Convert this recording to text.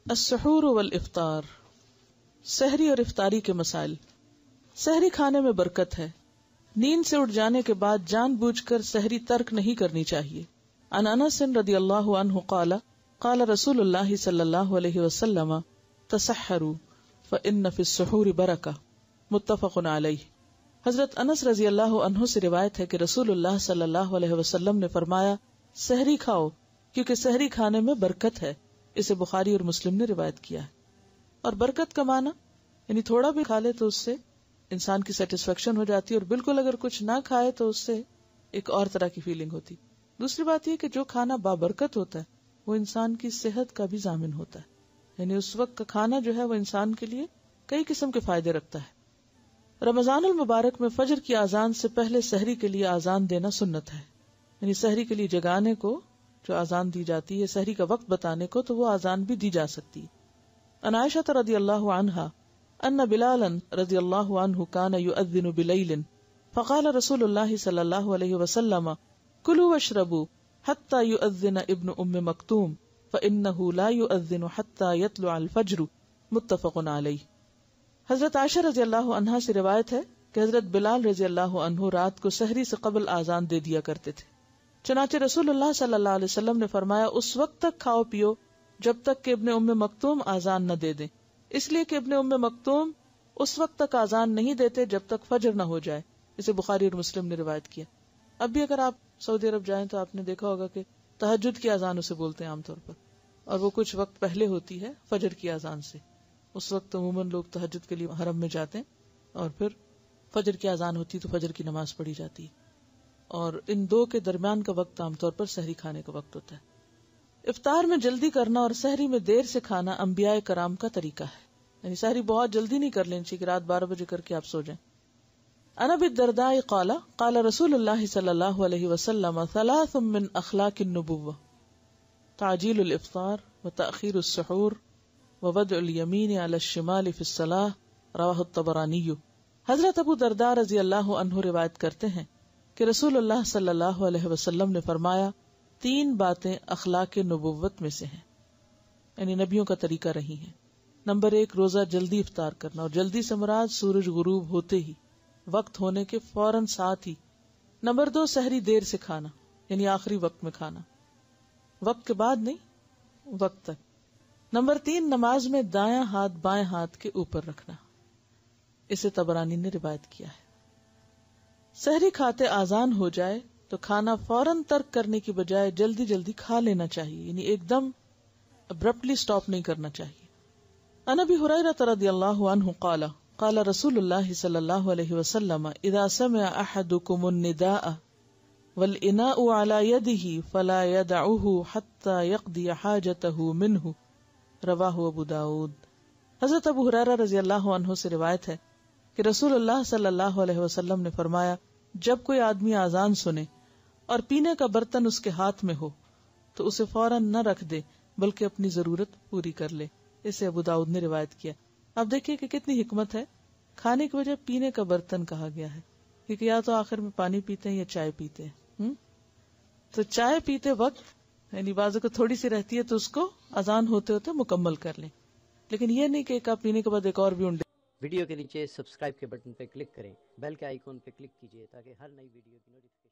السحور والافطار، سحری اور افطاری کے مسائل۔ سحری کھانے میں برکت ہے، نیند سے اٹھ جانے کے بعد جان بوجھ کر سحری ترک نہیں کرنی چاہیے۔ عن انس رضی اللہ عنہ قال قال رسول اللہ صلی اللہ علیہ وسلم تسحروا فإن فی السحور برکہ، متفق علیہ۔ حضرت انس رضی اللہ عنہ سے روایت ہے کہ رسول اللہ صلی اللہ علیہ وسلم نے فرمایا سحری کھاؤ کیونکہ سحری کھانے میں برکت ہے۔ اسے بخاری اور مسلم نے روایت کیا ہے۔ اور برکت کا معنی یعنی تھوڑا بھی کھا لے تو اس سے انسان کی سیٹسفیکشن ہو جاتی ہے، اور بالکل اگر کچھ نہ کھائے تو اس سے ایک اور طرح کی فیلنگ ہوتی۔ دوسری بات یہ کہ جو کھانا بابرکت ہوتا ہے وہ انسان کی صحت کا بھی ضامن ہوتا ہے، یعنی اس وقت کا کھانا جو ہے وہ انسان کے لیے کئی قسم کے فائدے رکھتا ہے۔ رمضان المبارک میں فجر کی اذان سے پہلے سحری کے لیے اذان دینا سنت ہے، یعنی سحری کے لیے جگانے کو جو اذان دی جاتی ہے، سحری کا وقت بتانے کو، تو وہ اذان بھی دی جا سکتی ہے۔ عن عائشہ رضی اللہ عنہا ان بلالا رضی اللہ عنہ کان یؤذن بلیل فقال رسول اللہ صلی اللہ علیہ وسلم کلوا واشربوا حتى یؤذن ابن ام مکتوم فانه لا یؤذن حتى یطلع الفجر، متفق علیہ۔ حضرت عائشہ رضی اللہ عنہا سے روایت ہے کہ حضرت بلال رضی اللہ عنہ رات کو سحری سے قبل اذان دے دیا کرتے تھے، چنانچہ رسول اللہ صلی اللہ علیہ وسلم نے فرمایا اس وقت تک کھاؤ پیو جب تک کہ ابن ام مکتوم اذان نہ دے دیں، اس لیے کہ ابن ام مکتوم اس وقت تک اذان نہیں دیتے جب تک فجر نہ ہو جائے۔ اسے بخاری اور مسلم نے روایت کیا۔ اب بھی اگر آپ سعودی عرب جائیں تو آپ نے دیکھا ہوگا کہ تہجد کی اذان اسے بولتے ہیں عام طور پر، اور وہ کچھ وقت پہلے ہوتی ہے فجر کی اذان سے۔ اس وقت عموماً لوگ تہجد کے لیے حرم میں جاتے ہیں، اور پھر فجر کی اذان ہوتی تو فجر کی نماز پڑھی جاتی ہے، اور ان دو کے درمیان کا وقت عام طور پر سحری کھانے کا وقت ہوتا ہے۔ افطار میں جلدی کرنا اور سحری میں دیر سے کھانا انبیاء کرام کا طریقہ ہے، یعنی سحری بہت جلدی نہیں کر لینی چاہیے کہ رات 12 بجے کر کے آپ سو جائیں۔ عن ابی الدرداء قال قال رسول اللہ صلی اللہ علیہ وسلم ثلاث من اخلاق النبوة تعجیل الافطار وتأخیر السحور ووضع الیمین علی الشمال فی الصلاة، رواہ الطبرانی۔ حضرت ابو درداء رضی اللہ عنہ روایت کرتے ہیں کہ رسول اللہ صلی اللہ علیہ وسلم نے فرمایا 3 باتیں اخلاق نبوت میں سے ہیں، یعنی نبیوں کا طریقہ رہی ہیں۔ نمبر 1 روزہ جلدی افطار کرنا، اور جلدی سے مراد سورج غروب ہوتے ہی، وقت ہونے کے فوراً ساتھ ہی۔ نمبر 2 سحری دیر سے کھانا، یعنی آخری وقت میں کھانا، وقت کے بعد نہیں، وقت تک۔ نمبر 3 نماز میں دایاں ہاتھ بائیں ہاتھ کے اوپر رکھنا، اسے طبرانی نے روایت کیا ہے۔ سحری کھاتے اذان ہو جائے تو کھانا فوراً ترک کرنے کی بجائے جلدی جلدی کھا لینا چاہیے، یعنی ایک دم ابرپٹلی سٹاپ نہیں کرنا چاہیے۔ عن ابی ہریرہ رضی اللہ عنہ قال قال رسول اللہ صلی اللہ علیہ وسلم اذا سمع احدکم النداء والاناء على يده فلا يدعه حتى يقضي حاجته منه، رواہ ابو داود۔ حضرت ابو ہریرہ رضی اللہ عنہ سے روایت ہے کہ رسول اللہ صلی اللہ علیہ وسلم نے فرمایا جب کوئی آدمی اذان سنے اور پینے کا برتن اس کے ہاتھ میں ہو تو اسے فوراً نہ رکھ دے بلکہ اپنی ضرورت پوری کر لے، اسے ابو داؤد نے روایت کیا۔ اب دیکھیے کہ کتنی حکمت ہے، کھانے کی وجہ پینے کا برتن کہا گیا ہے، کیونکہ یا تو آخر میں پانی پیتے ہیں یا چائے پیتے ہیں، تو چائے پیتے وقت یعنی بازو کو تھوڑی سی رہتی ہے تو اس کو اذان ہوتے ہوتے مکمل کر لیں، لیکن یہ نہیں کہ ایک کپ پینے کے بعد ایک اور بھی انڈے۔ ویڈیو کے نیچے سبسکرائب کے بٹن پہ کلک کریں، بیل کے آئیکن پہ کلک کیجیے تاکہ ہر نئی ویڈیو کی نوٹیفیکیشن